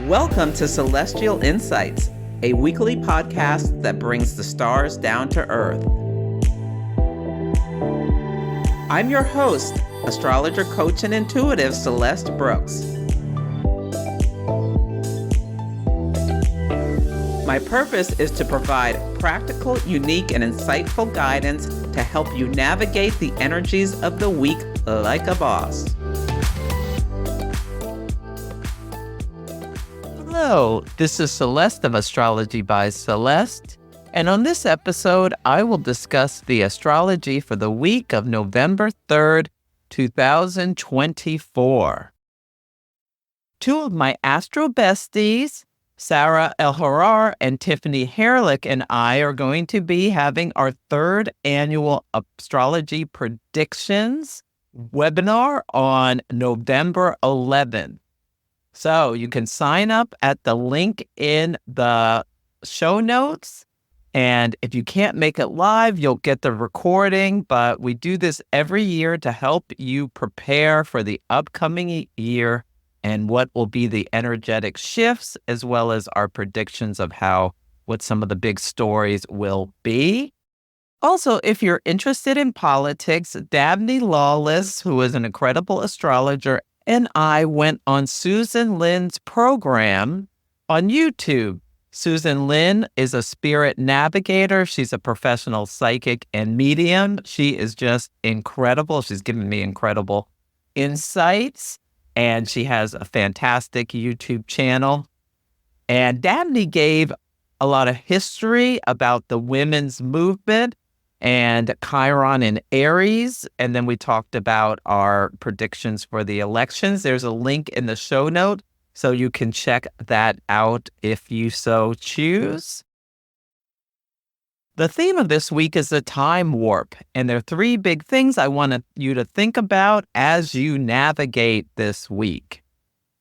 Welcome to Celestial Insights, a weekly podcast that brings the stars down to earth. I'm your host, astrologer, coach, and intuitive Celeste Brooks. My purpose is to provide practical, unique, and insightful guidance to help you navigate the energies of the week like a boss. Hello, this is Celeste of Astrology by Celeste, and on this episode, I will discuss the astrology for the week of November 3rd, 2024. Two of my astro besties, Sarah El-Harar and Tiffany Harelik, and I are going to be having our third annual Astrology Predictions webinar on November 11th. So you can sign up at the link in the show notes. And if you can't make it live, you'll get the recording. But we do this every year to help you prepare for the upcoming year and what will be the energetic shifts, as well as our predictions of what some of the big stories will be. Also, if you're interested in politics, Dabney Lawless, who is an incredible astrologer, and I went on Susan Lynn's program on YouTube. Susan Lynn is a spirit navigator. She's a professional psychic and medium. She is just incredible. She's given me incredible insights, and she has a fantastic YouTube channel. And Dabney gave a lot of history about the women's movement and Chiron in Aries. And then we talked about our predictions for the elections. There's a link in the show note, so you can check that out if you so choose. The theme of this week is the time warp, and there are three big things I want you to think about as you navigate this week.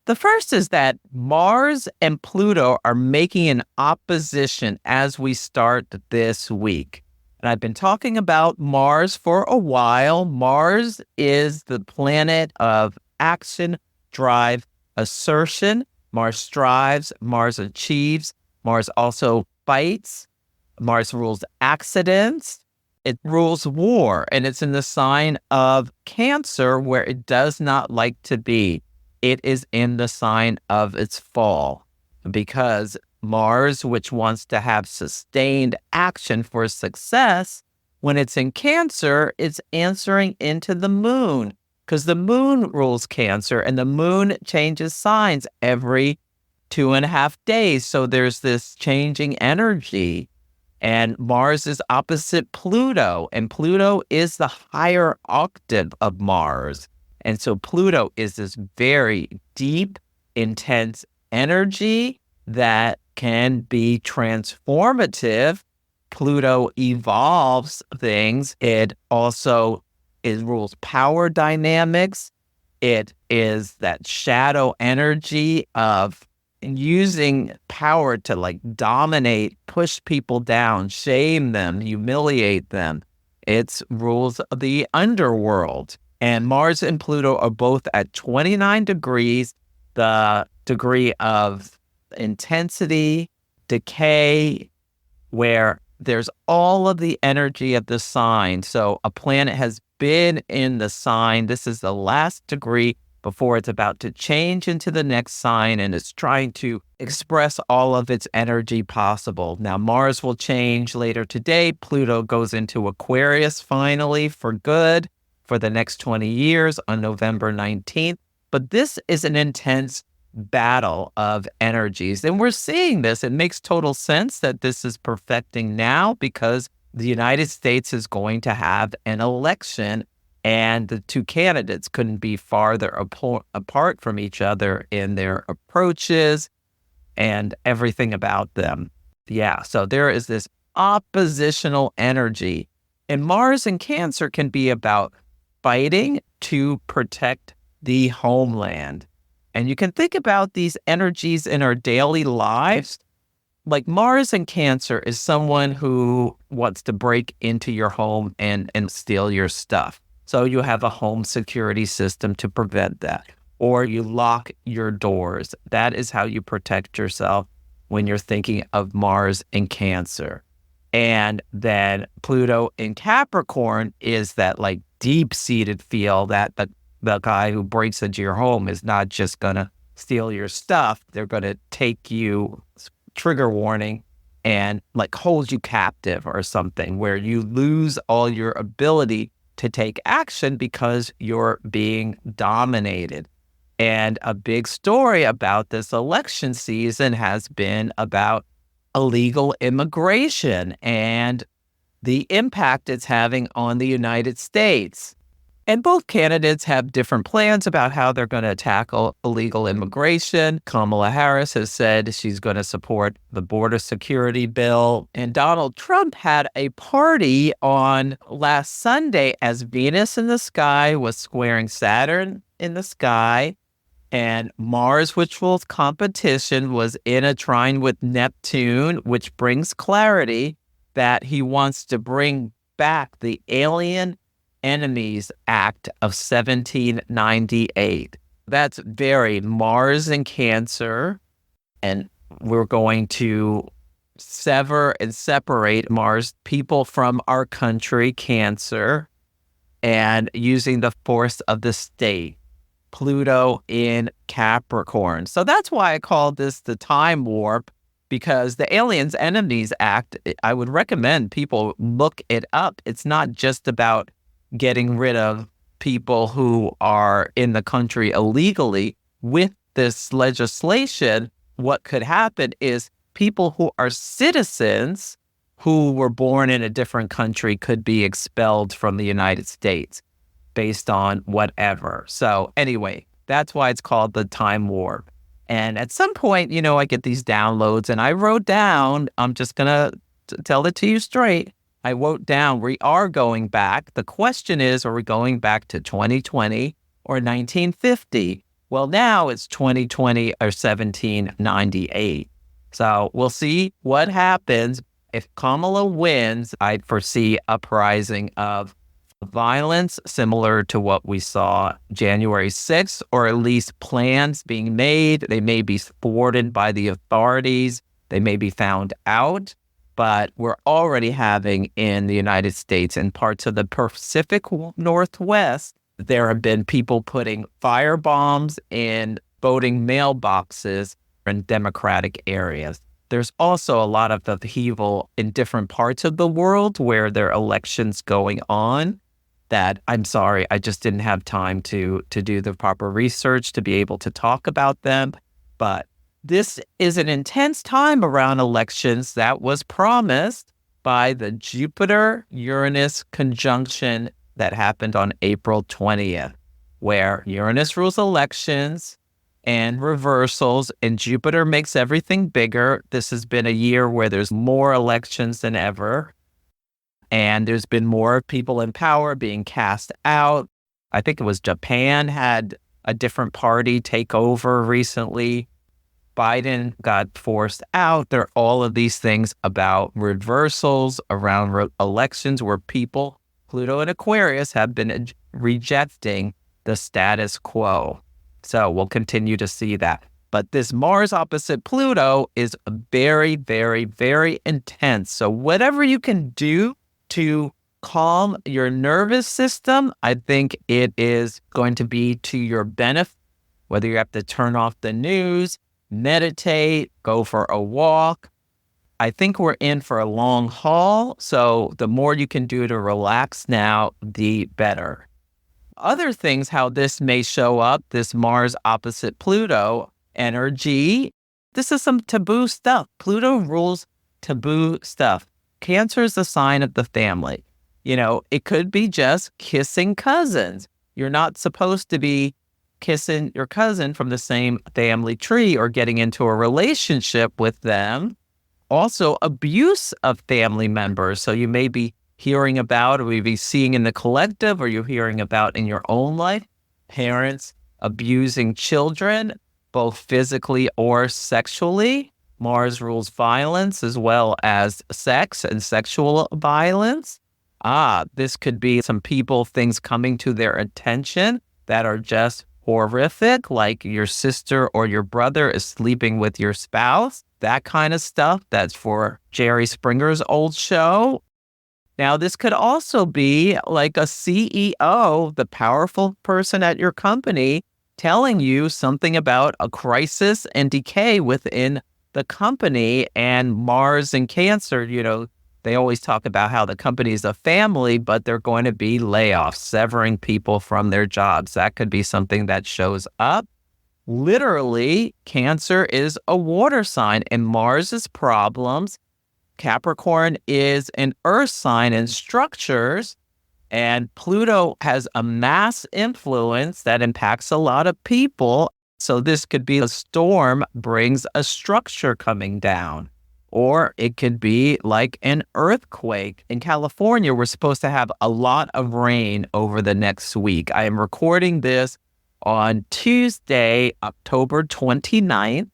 The first is that Mars and Pluto are making an opposition as we start this week. And I've been talking about Mars for a while. Mars is the planet of action, drive, assertion. Mars strives, Mars achieves, Mars also fights. Mars rules accidents. It rules war, and it's in the sign of Cancer, where it does not like to be. It is in the sign of its fall, because Mars, which wants to have sustained action for success, when it's in Cancer, it's answering into the moon, because the moon rules Cancer, and the moon changes signs every 2.5 days. So there's this changing energy. And Mars is opposite Pluto, and Pluto is the higher octave of Mars. And so Pluto is this very deep, intense energy that can be transformative. Pluto evolves things. It also rules power dynamics. It is that shadow energy of using power to dominate, push people down, shame them, humiliate them. It rules the underworld. And Mars and Pluto are both at 29 degrees, the degree of intensity, decay, where there's all of the energy of the sign. So a planet has been in the sign. This is the last degree before it's about to change into the next sign, and it's trying to express all of its energy possible. Now, Mars will change later today. Pluto goes into Aquarius finally for good for the next 20 years on November 19th. But this is an intense battle of energies, and we're seeing this. It makes total sense that this is perfecting now, because the United States is going to have an election, and the two candidates couldn't be farther apart from each other in their approaches and everything about them. Yeah, so there is this oppositional energy. And Mars in Cancer can be about fighting to protect the homeland. And you can think about these energies in our daily lives. Like Mars in Cancer is someone who wants to break into your home and steal your stuff. So you have a home security system to prevent that. or you lock your doors. That is how you protect yourself when you're thinking of Mars in Cancer. And then Pluto in Capricorn is that like deep-seated feel that the guy who breaks into your home is not just going to steal your stuff. They're going to take you, trigger warning, and like hold you captive or something, where you lose all your ability to take action because you're being dominated. And a big story about this election season has been about illegal immigration and the impact it's having on the United States. And both candidates have different plans about how they're going to tackle illegal immigration. Kamala Harris has said she's going to support the border security bill. And Donald Trump had a party on last Sunday as Venus in the sky was squaring Saturn in the sky. And Mars, which was competition, was in a trine with Neptune, which brings clarity that he wants to bring back the Alien Enemies Act of 1798. That's very Mars in Cancer. And we're going to sever and separate Mars people from our country, Cancer, and using the force of the state. Pluto in Capricorn. So that's why I call this the time warp, because the Aliens Enemies Act, I would recommend people look it up. It's not just about getting rid of people who are in the country illegally. With this legislation, what could happen is people who are citizens who were born in a different country could be expelled from the United States based on whatever. So anyway, that's why it's called the time warp. And at some point, I get these downloads and I wrote down, I'm just going to tell it to you straight. I wrote down, we are going back. The question is, are we going back to 2020 or 1950? Well, now it's 2020 or 1798. So we'll see what happens. If Kamala wins, I foresee uprising of violence similar to what we saw January 6th, or at least plans being made. They may be thwarted by the authorities. They may be found out. But we're already having in the United States and parts of the Pacific Northwest, there have been people putting fire bombs in voting mailboxes in Democratic areas. There's also a lot of upheaval in different parts of the world where there are elections going on that, I'm sorry, I just didn't have time to do the proper research to be able to talk about them. But this is an intense time around elections that was promised by the Jupiter-Uranus conjunction that happened on April 20th, where Uranus rules elections and reversals, and Jupiter makes everything bigger. This has been a year where there's more elections than ever, and there's been more people in power being cast out. I think it was Japan had a different party take over recently. Biden got forced out. There are all of these things about reversals around elections where people, Pluto and Aquarius, have been rejecting the status quo. So we'll continue to see that. But this Mars opposite Pluto is very, very, very intense. So whatever you can do to calm your nervous system, I think it is going to be to your benefit, whether you have to turn off the news, meditate, go for a walk. I think we're in for a long haul. So the more you can do to relax now, the better. Other things, how this may show up, this Mars opposite Pluto energy, this is some taboo stuff. Pluto rules taboo stuff. Cancer is the sign of the family. It could be just kissing cousins. You're not supposed to be kissing your cousin from the same family tree or getting into a relationship with them. Also, abuse of family members. So you may be hearing about, or maybe seeing in the collective, or you're hearing about in your own life, parents abusing children, both physically or sexually. Mars rules violence as well as sex and sexual violence. This could be some people, things coming to their attention that are just horrific, like your sister or your brother is sleeping with your spouse, that kind of stuff. That's for Jerry Springer's old show. Now, this could also be like a CEO, the powerful person at your company, telling you something about a crisis and decay within the company. And Mars and Cancer, they always talk about how the company is a family, but they're going to be layoffs, severing people from their jobs. That could be something that shows up. Literally, Cancer is a water sign, and Mars's problems. Capricorn is an earth sign and structures, and Pluto has a mass influence that impacts a lot of people. So this could be a storm brings a structure coming down, or it could be like an earthquake. In California, we're supposed to have a lot of rain over the next week. I am recording this on Tuesday, October 29th.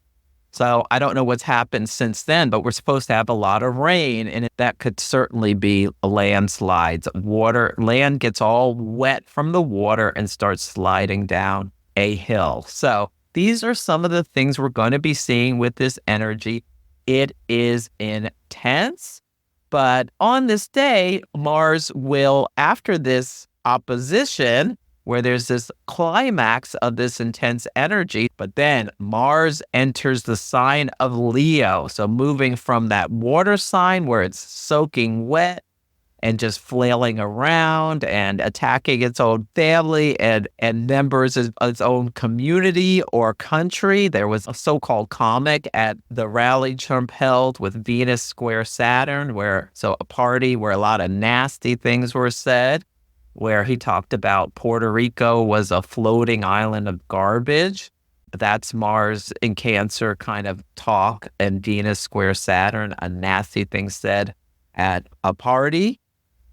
So I don't know what's happened since then, but we're supposed to have a lot of rain, and that could certainly be landslides. Land gets all wet from the water and starts sliding down a hill. So these are some of the things we're going to be seeing with this energy. It is intense, but on this day, Mars will, after this opposition, where there's this climax of this intense energy, but then Mars enters the sign of Leo. So moving from that water sign where it's soaking wet and just flailing around and attacking its own family and members of its own community or country. There was a so-called comic at the rally Trump held with Venus square Saturn, a party where a lot of nasty things were said, where he talked about Puerto Rico was a floating island of garbage. That's Mars in Cancer kind of talk, and Venus square Saturn, a nasty thing said at a party.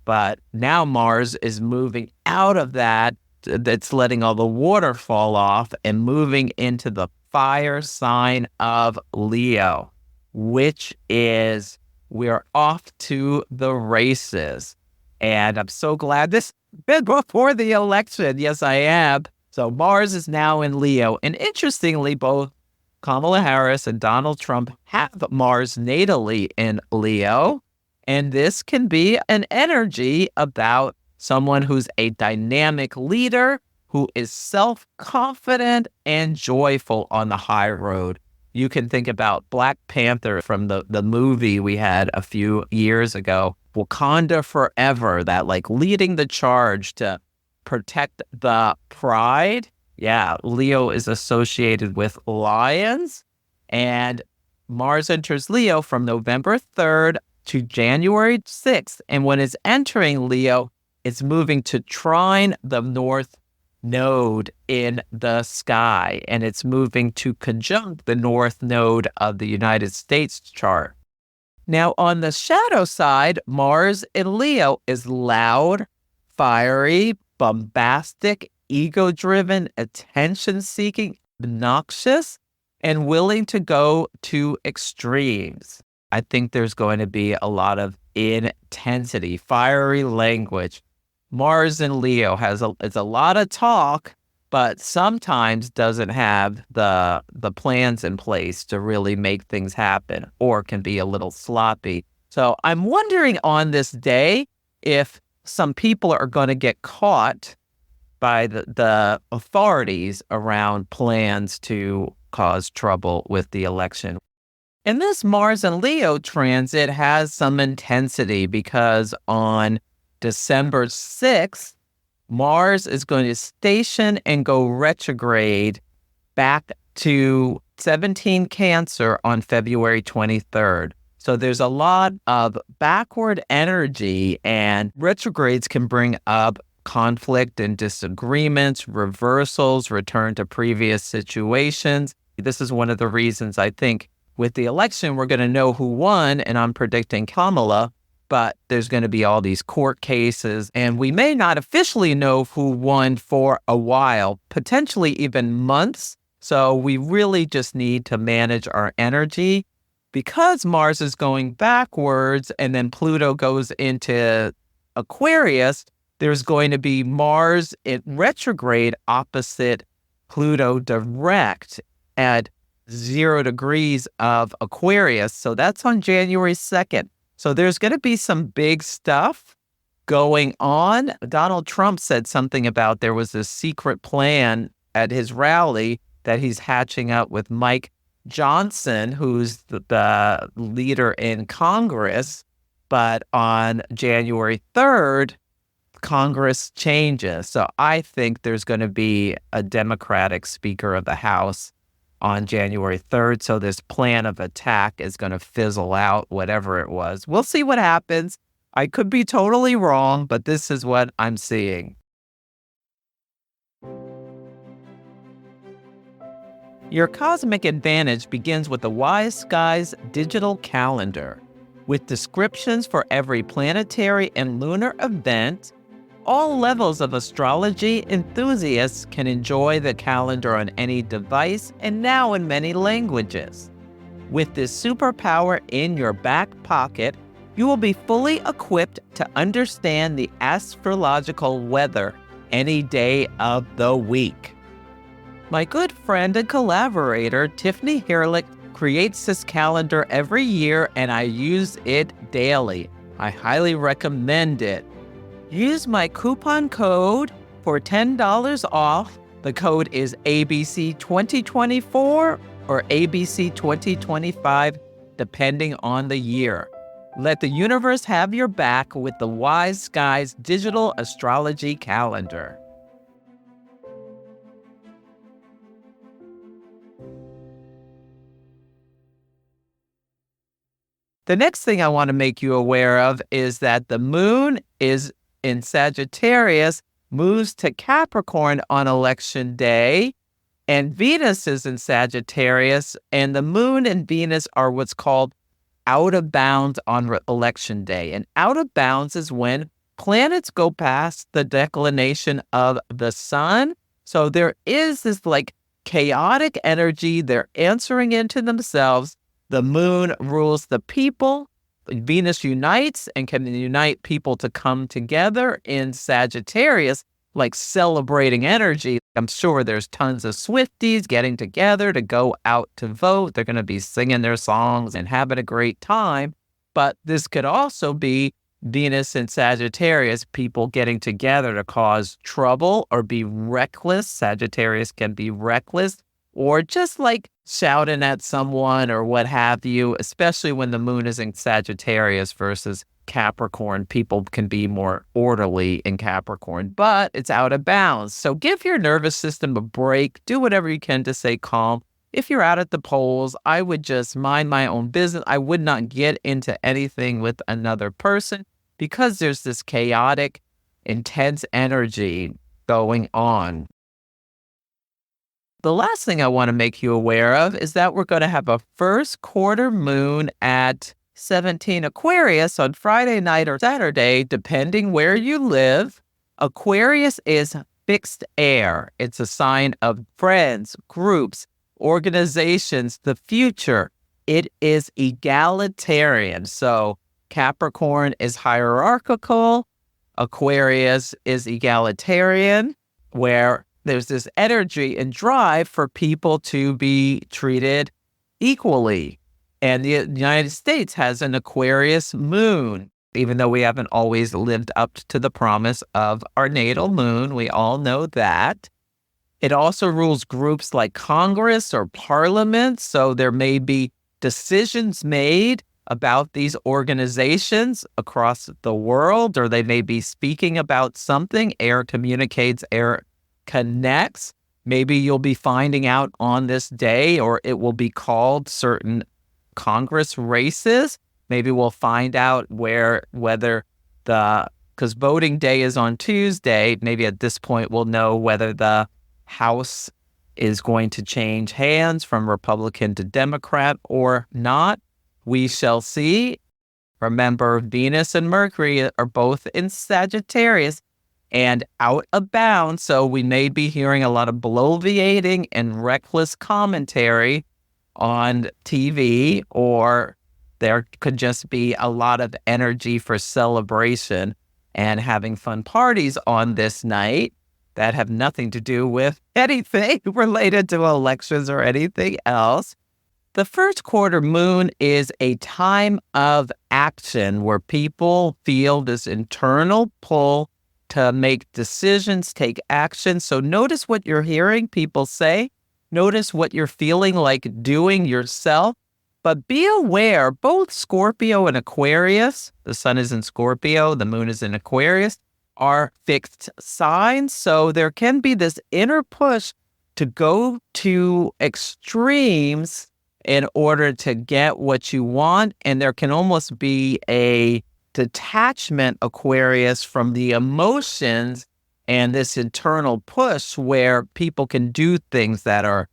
But now Mars is moving out of that. That's letting all the water fall off and moving into the fire sign of Leo, which is we're off to the races. And I'm so glad this been before the election. Yes, I am. So Mars is now in Leo. And interestingly, both Kamala Harris and Donald Trump have Mars natally in Leo. And this can be an energy about someone who's a dynamic leader, who is self-confident and joyful on the high road. You can think about Black Panther from the movie we had a few years ago, Wakanda Forever, that like leading the charge to protect the pride. Yeah, Leo is associated with lions, and Mars enters Leo from November 3rd to January 6th. And when it's entering Leo, it's moving to trine the North Node in the sky, and it's moving to conjunct the North Node of the United States chart. Now, on the shadow side, Mars in Leo is loud, fiery, bombastic, ego-driven, attention-seeking, obnoxious, and willing to go to extremes. I think there's going to be a lot of intensity, fiery language. Mars in Leo it's a lot of talk, but sometimes doesn't have the plans in place to really make things happen, or can be a little sloppy. So I'm wondering on this day if some people are going to get caught by the authorities around plans to cause trouble with the election. And this Mars and Leo transit has some intensity because on December 6th, Mars is going to station and go retrograde back to 17 Cancer on February 23rd. So there's a lot of backward energy, and retrogrades can bring up conflict and disagreements, reversals, return to previous situations. This is one of the reasons I think with the election, we're going to know who won, and I'm predicting Kamala, but there's going to be all these court cases, and we may not officially know who won for a while, potentially even months. So we really just need to manage our energy. Because Mars is going backwards and then Pluto goes into Aquarius, there's going to be Mars in retrograde opposite Pluto direct at 0 degrees of Aquarius. So that's on January 2nd. So there's going to be some big stuff going on. Donald Trump said something about there was a secret plan at his rally that he's hatching up with Mike Johnson, who's the leader in Congress. But on January 3rd, Congress changes. So I think there's going to be a Democratic Speaker of the House on January 3rd. So this plan of attack is going to fizzle out, whatever it was. We'll see what happens. I could be totally wrong, but this is what I'm seeing. Your cosmic advantage begins with the Wise Skies digital calendar. With descriptions for every planetary and lunar event, all levels of astrology enthusiasts can enjoy the calendar on any device and now in many languages. With this superpower in your back pocket, you will be fully equipped to understand the astrological weather any day of the week. My good friend and collaborator, Tiffany Harelik, creates this calendar every year, and I use it daily. I highly recommend it. Use my coupon code for $10 off. The code is ABC2024 or ABC2025, depending on the year. Let the universe have your back with the Wise Skies digital astrology calendar. The next thing I want to make you aware of is that the moon is in Sagittarius, moves to Capricorn on election day, and Venus is in Sagittarius, and the moon and Venus are what's called out of bounds on election day. And out of bounds is when planets go past the declination of the sun. So there is this like chaotic energy. They're answering into themselves. The moon rules the people. Venus unites and can unite people to come together in Sagittarius, like celebrating energy. I'm sure there's tons of Swifties getting together to go out to vote. They're going to be singing their songs and having a great time. But this could also be Venus and Sagittarius, people getting together to cause trouble or be reckless. Sagittarius can be reckless or just like shouting at someone or what have you, especially when the moon is in Sagittarius versus Capricorn. People can be more orderly in Capricorn, but it's out of bounds. So give your nervous system a break. Do whatever you can to stay calm. If you're out at the polls, I would just mind my own business. I would not get into anything with another person because there's this chaotic, intense energy going on. The last thing I want to make you aware of is that we're going to have a first quarter moon at 17 Aquarius on Friday night or Saturday, depending where you live. Aquarius is fixed air. It's a sign of friends, groups, organizations, the future. It is egalitarian. So Capricorn is hierarchical. Aquarius is egalitarian, where there's this energy and drive for people to be treated equally. And the United States has an Aquarius moon, even though we haven't always lived up to the promise of our natal moon. We all know that. It also rules groups like Congress or Parliament. So there may be decisions made about these organizations across the world, or they may be speaking about something. Air communicates, air connects. Maybe you'll be finding out on this day, or it will be called certain Congress races. Maybe we'll find out because voting day is on Tuesday. Maybe at this point we'll know whether the House is going to change hands from Republican to Democrat or not. We shall see. Remember, Venus and Mercury are both in Sagittarius and out of bounds, so we may be hearing a lot of bloviating and reckless commentary on TV, or there could just be a lot of energy for celebration and having fun parties on this night. that have nothing to do with anything related to elections or anything else. The first quarter moon is a time of action where people feel this internal pull to make decisions, take action. So notice what you're hearing people say. Notice what you're feeling like doing yourself. But be aware, both Scorpio and Aquarius, the sun is in Scorpio, the moon is in Aquarius, are fixed signs. So there can be this inner push to go to extremes in order to get what you want. And there can almost be a detachment, Aquarius, from the emotions and this internal push where people can do things that are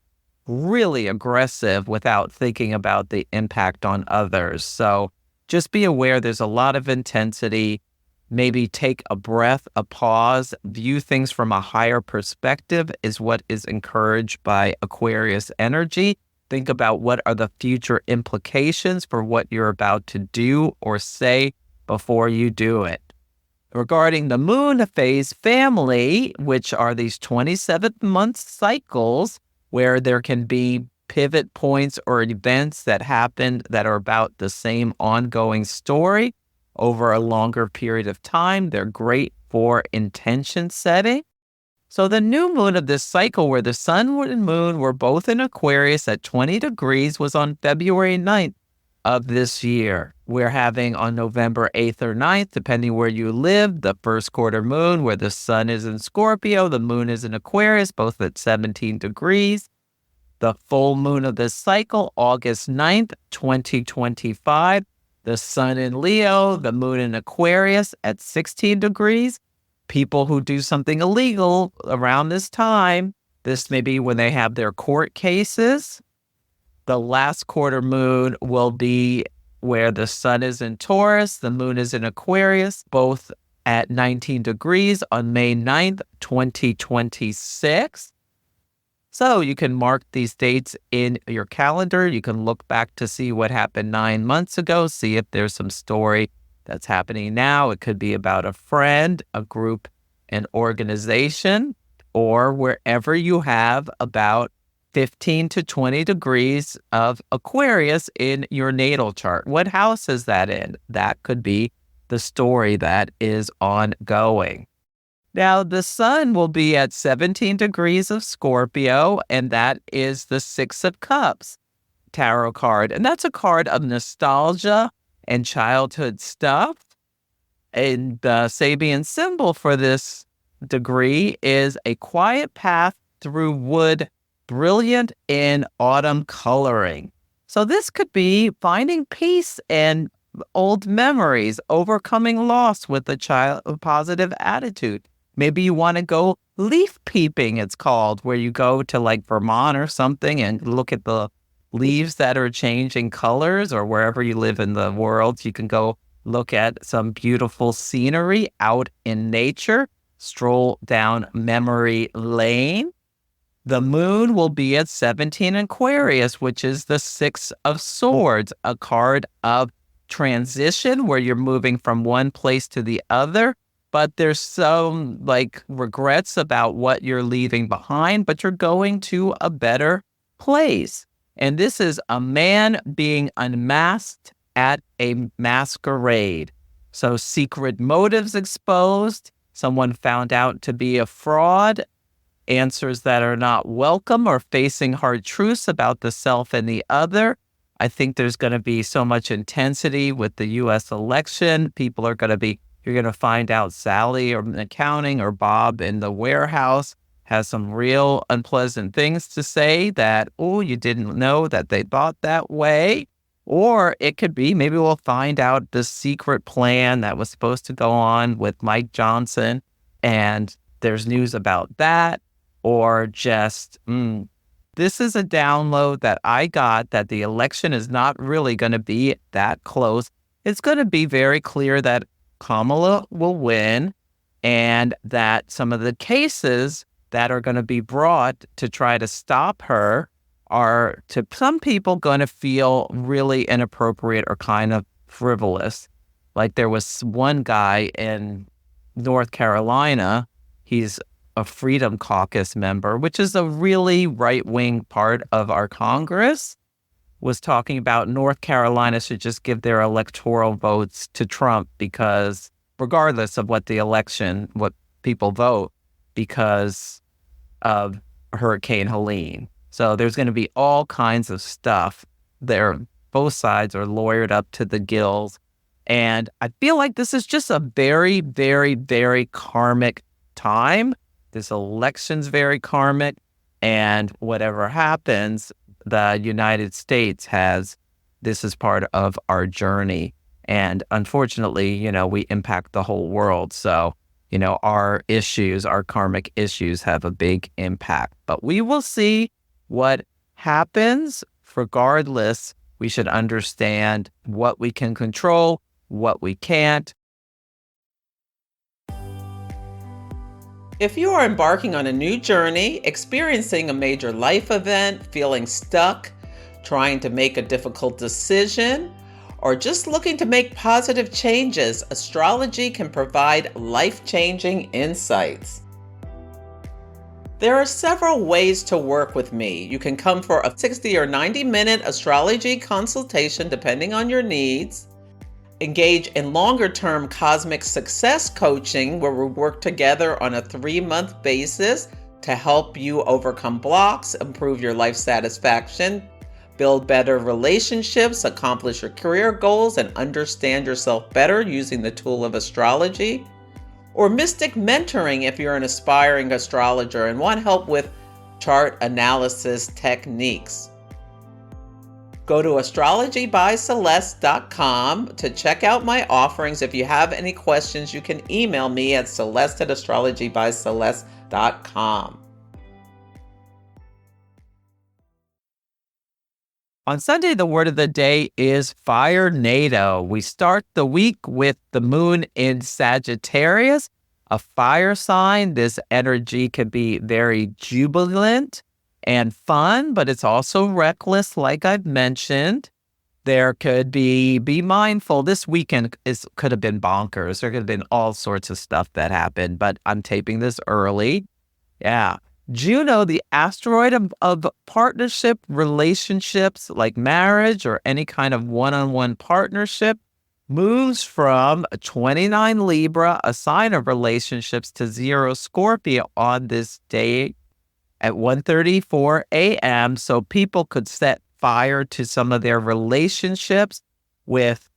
really aggressive without thinking about the impact on others. So just be aware there's a lot of intensity. Maybe take a breath, a pause, view things from a higher perspective is what is encouraged by Aquarius energy. Think about what are the future implications for what you're about to do or say before you do it. Regarding the moon phase family, which are these 27-month cycles where there can be pivot points or events that happen that are about the same ongoing story over a longer period of time. They're great for intention setting. So the new moon of this cycle where the sun and moon were both in Aquarius at 20 degrees was on February 9th of this year. We're having on November 8th or 9th, depending where you live, the first quarter moon where the sun is in Scorpio, the moon is in Aquarius, both at 17 degrees. The full moon of this cycle, August 9th, 2025, the sun in Leo, the moon in Aquarius at 16 degrees. People who do something illegal around this time, this may be when they have their court cases. The last quarter moon will be where the sun is in Taurus, the moon is in Aquarius, both at 19 degrees on May 9th, 2026. So you can mark these dates in your calendar. You can look back to see what happened 9 months ago, see if there's some story that's happening now. It could be about a friend, a group, an organization, or wherever you have about 15 to 20 degrees of Aquarius in your natal chart. What house is that in? That could be the story that is ongoing. Now, the sun will be at 17 degrees of Scorpio, and that is the Six of Cups tarot card. And that's a card of nostalgia and childhood stuff. And the Sabian symbol for this degree is a quiet path through wood, brilliant in autumn coloring. So this could be finding peace in old memories, overcoming loss with a positive attitude. Maybe you want to go leaf peeping, it's called, where you go to like Vermont or something and look at the leaves that are changing colors, or wherever you live in the world, you can go look at some beautiful scenery out in nature, stroll down memory lane. The moon will be at 17 Aquarius, which is the Six of Swords, a card of transition where you're moving from one place to the other. But there's some like regrets about what you're leaving behind, but you're going to a better place. And this is a man being unmasked at a masquerade. So secret motives exposed, someone found out to be a fraud, answers that are not welcome, or facing hard truths about the self and the other. I think there's going to be so much intensity with the U.S. election. You're going to find out Sally or accounting or Bob in the warehouse has some real unpleasant things to say that, oh, you didn't know that they thought that way. Or it could be, maybe we'll find out the secret plan that was supposed to go on with Mike Johnson, and there's news about that. Or just, this is a download that I got that the election is not really going to be that close. It's going to be very clear that Kamala will win, and that some of the cases that are going to be brought to try to stop her are, to some people, going to feel really inappropriate or kind of frivolous. Like there was one guy in North Carolina, he's a Freedom Caucus member, which is a really right-wing part of our Congress, was talking about North Carolina should just give their electoral votes to Trump because regardless of what people vote, because of Hurricane Helene. So there's going to be all kinds of stuff there. Both sides are lawyered up to the gills. And I feel like this is just a very, very, very karmic time. This election's very karmic. And whatever happens, the United States this is part of our journey. And unfortunately, we impact the whole world. So, our karmic issues have a big impact. But we will see what happens. Regardless, we should understand what we can control, what we can't. If you are embarking on a new journey, experiencing a major life event, feeling stuck, trying to make a difficult decision, or just looking to make positive changes, astrology can provide life-changing insights. There are several ways to work with me. You can come for a 60 or 90-minute astrology consultation depending on your needs. Engage in longer-term cosmic success coaching where we work together on a 3-month basis to help you overcome blocks, improve your life satisfaction, build better relationships, accomplish your career goals, and understand yourself better using the tool of astrology. Or mystic mentoring if you're an aspiring astrologer and want help with chart analysis techniques. Go to astrologybyceleste.com to check out my offerings. If you have any questions, you can email me at celeste@astrologybyceleste.com. On Sunday, the word of the day is FIRENADO. We start the week with the moon in Sagittarius, a fire sign. This energy can be very jubilant and fun, but it's also reckless, like I've mentioned. There could be mindful. This weekend could have been bonkers. There could have been all sorts of stuff that happened, but I'm taping this early. Yeah. Juno, the asteroid of partnership, relationships like marriage or any kind of one-on-one partnership, moves from 29 Libra, a sign of relationships, to 0 Scorpio on this day at 1:34 a.m. So people could set fire to some of their relationships with,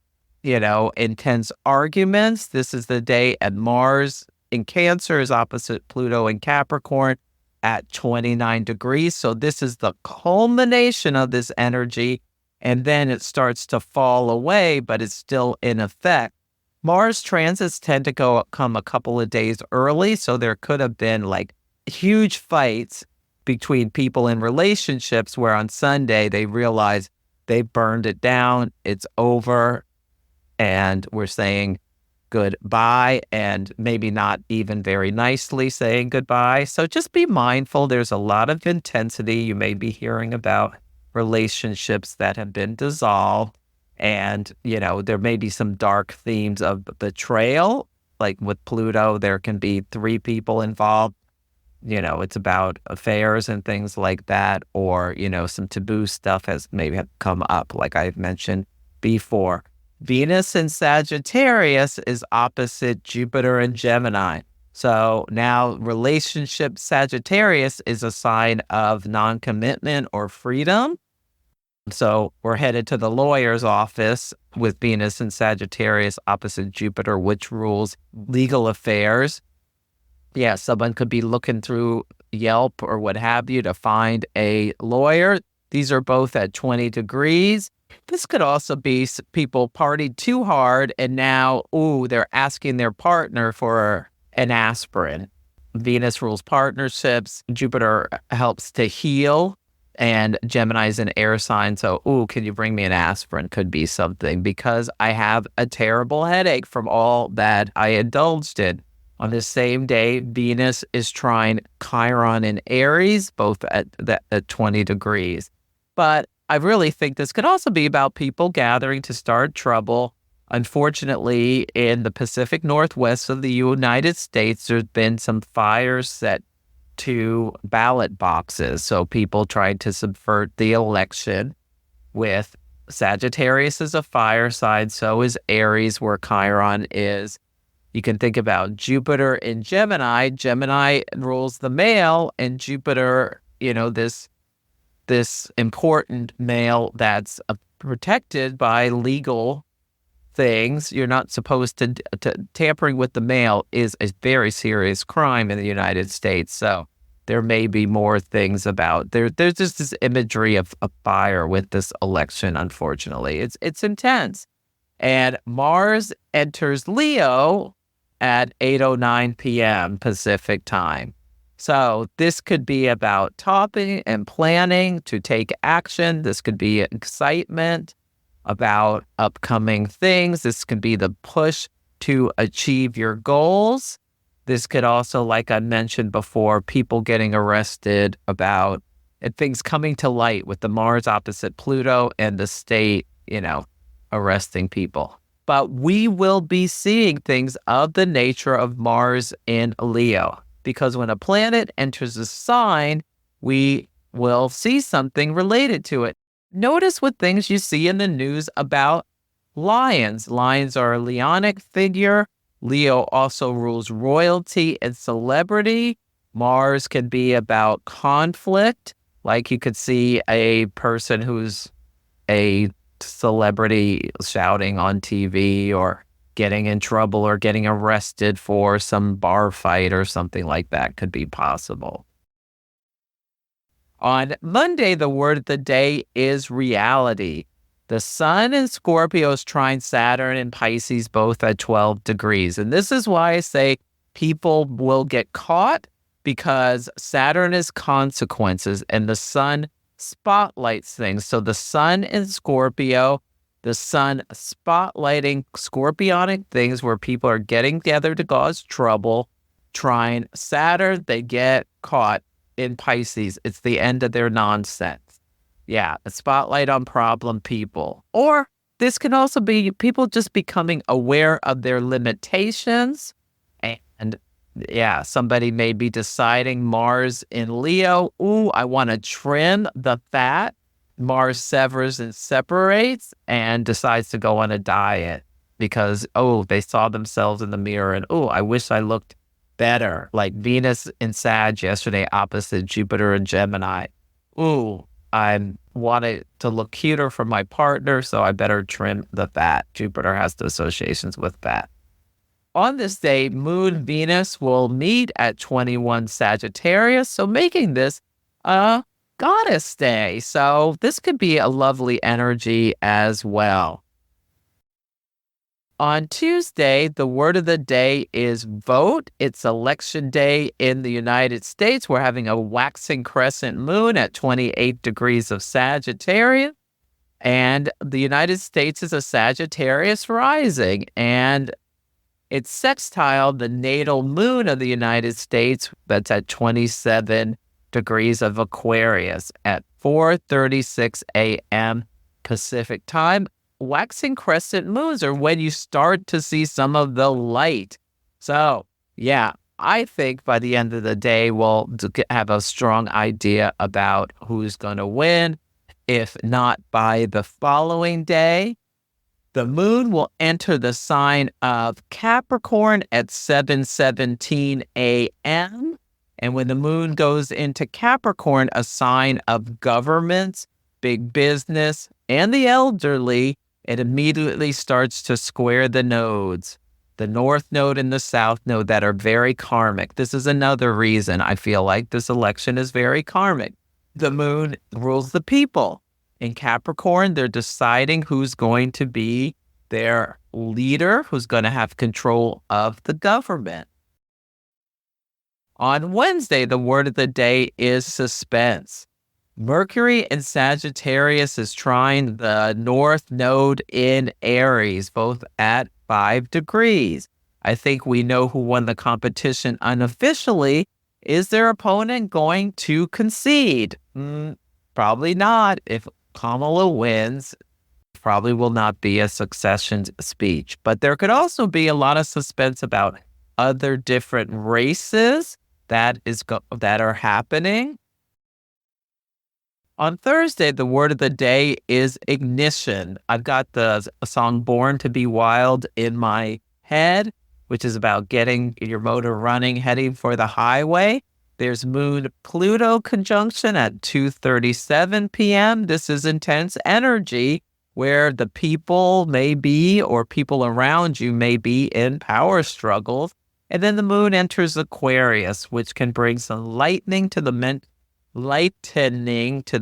intense arguments. This is the day at Mars in Cancer is opposite Pluto in Capricorn at 29 degrees. So this is the culmination of this energy. And then it starts to fall away, but it's still in effect. Mars transits tend to come a couple of days early. So there could have been like huge fights between people in relationships where on Sunday they realize they burned it down, it's over, and we're saying goodbye, and maybe not even very nicely saying goodbye. So just be mindful. There's a lot of intensity. You may be hearing about relationships that have been dissolved, and, there may be some dark themes of betrayal. Like with Pluto, there can be 3 people involved. It's about affairs and things like that, or, some taboo stuff has maybe come up, like I've mentioned before. Venus in Sagittarius is opposite Jupiter in Gemini. So now relationship Sagittarius is a sign of non-commitment or freedom. So we're headed to the lawyer's office with Venus in Sagittarius opposite Jupiter, which rules legal affairs. Yeah, someone could be looking through Yelp or what have you to find a lawyer. These are both at 20 degrees. This could also be people partied too hard and now, they're asking their partner for an aspirin. Venus rules partnerships. Jupiter helps to heal. And Gemini is an air sign. So, can you bring me an aspirin? Could be something because I have a terrible headache from all that I indulged in. On the same day, Venus is trine Chiron in Aries, both at 20 degrees. But I really think this could also be about people gathering to start trouble. Unfortunately, in the Pacific Northwest of the United States, there's been some fires that to ballot boxes. So people tried to subvert the election with Sagittarius is a fire sign, so is Aries, where Chiron is. You can think about Jupiter in Gemini. Gemini rules the male, and Jupiter, this important male that's protected by legal things. You're not supposed to tampering with the male is a very serious crime in the United States. So there may be more things about there's just this imagery of fire with this election. Unfortunately, it's intense. And Mars enters Leo at 8:09 p.m. Pacific time. So this could be about topping and planning to take action. This could be excitement about upcoming things. This could be the push to achieve your goals. This could also, like I mentioned before, people getting arrested about and things coming to light with the Mars opposite Pluto and the state, arresting people. But we will be seeing things of the nature of Mars in Leo, because when a planet enters a sign, we will see something related to it. Notice what things you see in the news about lions. Lions are a leonic figure. Leo also rules royalty and celebrity. Mars can be about conflict. Like you could see a person who's a celebrity shouting on TV or getting in trouble or getting arrested for some bar fight or something like that could be possible. On Monday, the word of the day is reality. The sun in Scorpio is trine Saturn and Pisces, both at 12 degrees. And this is why I say people will get caught, because Saturn is consequences and the sun spotlights things. So the sun in Scorpio, the sun spotlighting scorpionic things where people are getting together to cause trouble. Trine Saturn, they get caught in Pisces. It's the end of their nonsense. Yeah, a spotlight on problem people. Or this can also be people just becoming aware of their limitations. And yeah, somebody may be deciding Mars in Leo. Ooh, I want to trim the fat. Mars severs and separates and decides to go on a diet because, they saw themselves in the mirror and, I wish I looked better. Like Venus in Sag yesterday opposite Jupiter in Gemini. I wanted to look cuter for my partner, so I better trim the fat. Jupiter has the associations with fat. On this day, Moon Venus will meet at 21 Sagittarius, so making this a goddess day. So this could be a lovely energy as well. On Tuesday, the word of the day is vote. It's election day in the United States. We're having a waxing crescent moon at 28 degrees of Sagittarius. And the United States is a Sagittarius rising. And it's sextile the natal moon of the United States that's at 27 degrees of Aquarius at 4:36 a.m. Pacific time. Waxing crescent moons are when you start to see some of the light. So, yeah, I think by the end of the day, we'll have a strong idea about who's going to win. If not by the following day, the moon will enter the sign of Capricorn at 7:17 a.m. And when the moon goes into Capricorn, a sign of governments, big business, and the elderly, it immediately starts to square the nodes, the North Node and the South Node that are very karmic. This is another reason I feel like this election is very karmic. The moon rules the people. In Capricorn, they're deciding who's going to be their leader, who's going to have control of the government. On Wednesday, the word of the day is suspense. Mercury in Sagittarius is trine the North Node in Aries, both at 5 degrees. I think we know who won the competition unofficially. Is their opponent going to concede? Probably not. If Kamala wins, probably will not be a succession speech. But there could also be a lot of suspense about other different races that are happening. On Thursday, the word of the day is ignition. I've got the song Born to Be Wild in my head, which is about getting your motor running, heading for the highway. There's Moon-Pluto conjunction at 2:37 p.m. This is intense energy where the people may be, or people around you may be, in power struggles. And then the moon enters Aquarius, which can bring some lightening to the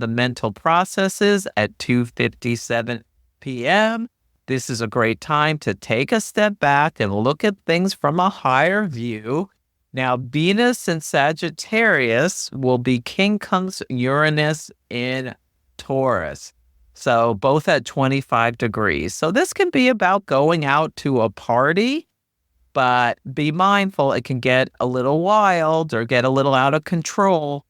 mental processes at 2:57 p.m. This is a great time to take a step back and look at things from a higher view. Now, Venus in Sagittarius will be quincunx Uranus in Taurus. So both at 25 degrees. So this can be about going out to a party, but be mindful it can get a little wild or get a little out of control.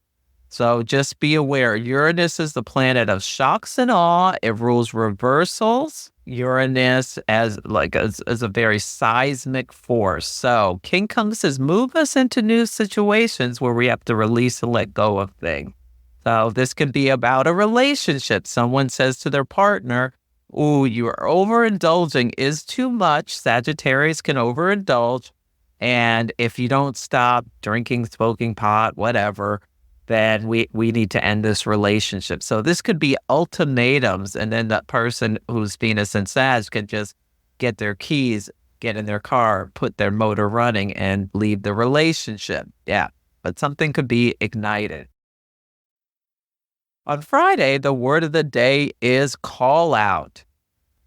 So just be aware. Uranus is the planet of shocks and awe. It rules reversals. Uranus as a very seismic force. So quincunxes move us into new situations where we have to release and let go of things. So this can be about a relationship. Someone says to their partner, "Ooh, you are overindulging is too much." Sagittarius can overindulge. And if you don't stop drinking, smoking pot, whatever, then we need to end this relationship. So this could be ultimatums, and then that person who's Venus and Sag can just get their keys, get in their car, put their motor running, and leave the relationship. Yeah, but something could be ignited. On Friday, the word of the day is call out.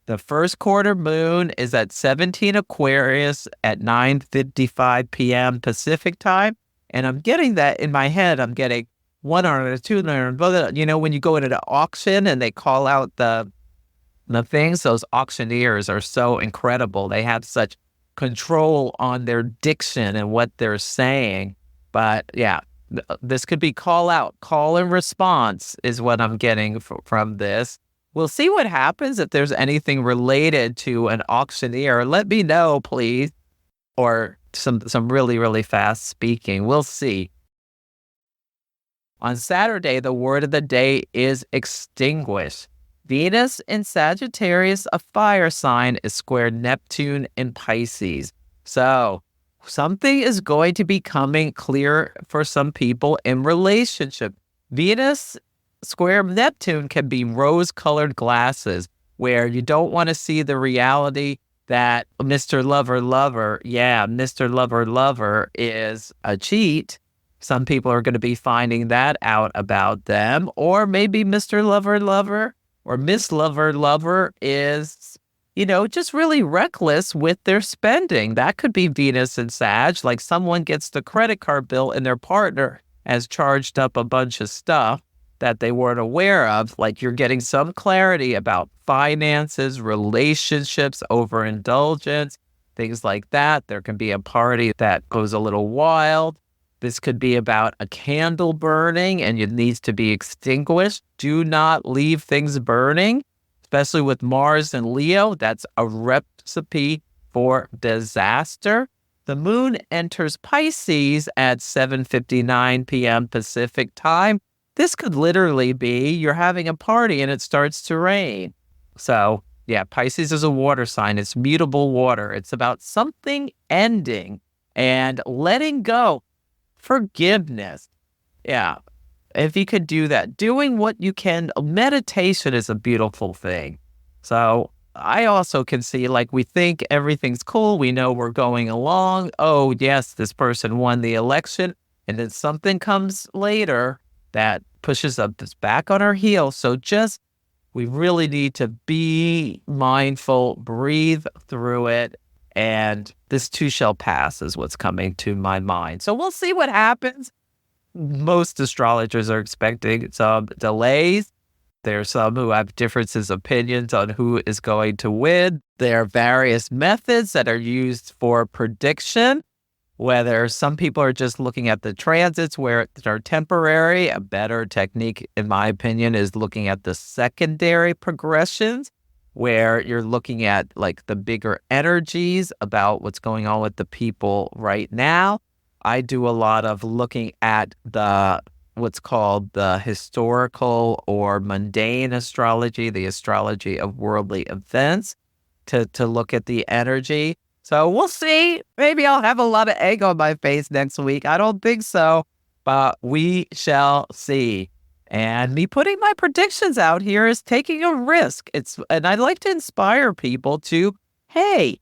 The first quarter moon is at 17 Aquarius at 9:55 p.m. Pacific time. And I'm getting that in my head. I'm getting 100, 200, you know, when you go into the auction and they call out the things, those auctioneers are so incredible. They have such control on their diction and what they're saying. But yeah, this could be call out, call and response is what I'm getting from this. We'll see what happens if there's anything related to an auctioneer. Let me know, please. Or some really, really fast speaking. We'll see. On Saturday, the word of the day is extinguish. Venus in Sagittarius, a fire sign, is square Neptune in Pisces. So something is going to be coming clear for some people in relationship. Venus square Neptune can be rose-colored glasses where you don't want to see the reality that Mr. Lover, Mr. Lover is a cheat. Some people are going to be finding that out about them. Or maybe Mr. Lover or Miss Lover is, just really reckless with their spending. That could be Venus and Sag. Like someone gets the credit card bill and their partner has charged up a bunch of stuff that they weren't aware of. Like you're getting some clarity about finances, relationships, overindulgence, things like that. There can be a party that goes a little wild. This could be about a candle burning and it needs to be extinguished. Do not leave things burning, especially with Mars and Leo. That's a recipe for disaster. The moon enters Pisces at 7:59 p.m. Pacific time. This could literally be you're having a party and it starts to rain. So, yeah, Pisces is a water sign. It's mutable water. It's about something ending and letting go. Forgiveness. Yeah, if you could do that. Doing what you can. Meditation is a beautiful thing. So I also can see, like, we think everything's cool. We know we're going along. Oh, yes, this person won the election. And then something comes later that pushes us back on our heels. So we really need to be mindful, breathe through it, and this too shall pass is what's coming to my mind. So we'll see what happens. Most astrologers are expecting some delays. There are some who have differences of opinions on who is going to win. There are various methods that are used for prediction, whether some people are just looking at the transits where they're temporary. A better technique, in my opinion, is looking at the secondary progressions, where you're looking at like the bigger energies about what's going on with the people right now. I do a lot of looking at what's called the historical or mundane astrology, the astrology of worldly events, to look at the energy. So we'll see. Maybe I'll have a lot of egg on my face next week. I don't think so, but we shall see. And me putting my predictions out here is taking a risk. And I'd like to inspire people to, hey,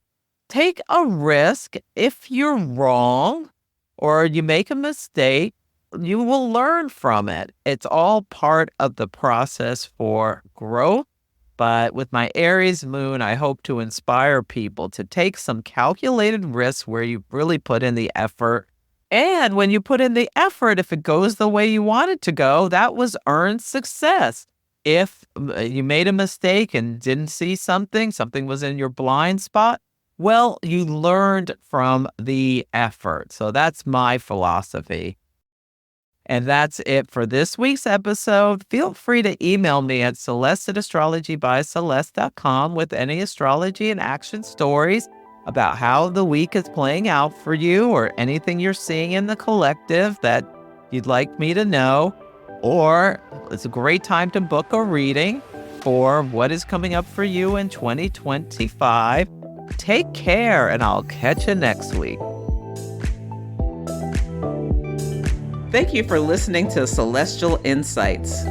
take a risk. If you're wrong or you make a mistake, you will learn from it. It's all part of the process for growth. But with my Aries moon, I hope to inspire people to take some calculated risks where you really put in the effort. And when you put in the effort, if it goes the way you want it to go, that was earned success. If you made a mistake and didn't see something was in your blind spot, well, you learned from the effort. So that's my philosophy. And that's it for this week's episode. Feel free to email me at celeste@astrologybyceleste.com with any astrology and action stories about how the week is playing out for you or anything you're seeing in the collective that you'd like me to know. Or it's a great time to book a reading for what is coming up for you in 2025. Take care, and I'll catch you next week. Thank you for listening to Celestial Insights.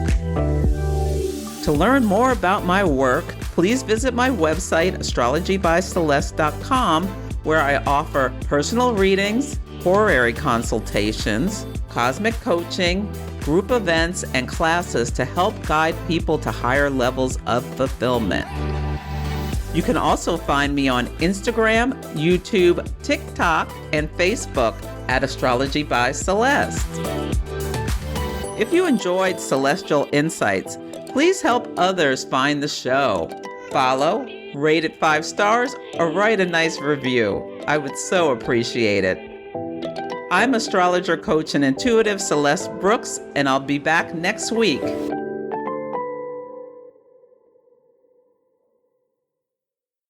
To learn more about my work, please visit my website, astrologybyceleste.com, where I offer personal readings, horary consultations, cosmic coaching, group events, and classes to help guide people to higher levels of fulfillment. You can also find me on Instagram, YouTube, TikTok, and Facebook at Astrology by Celeste. If you enjoyed Celestial Insights, please help others find the show. Follow, rate it 5 stars, or write a nice review. I would so appreciate it. I'm astrologer, coach, and intuitive Celeste Brooks, and I'll be back next week.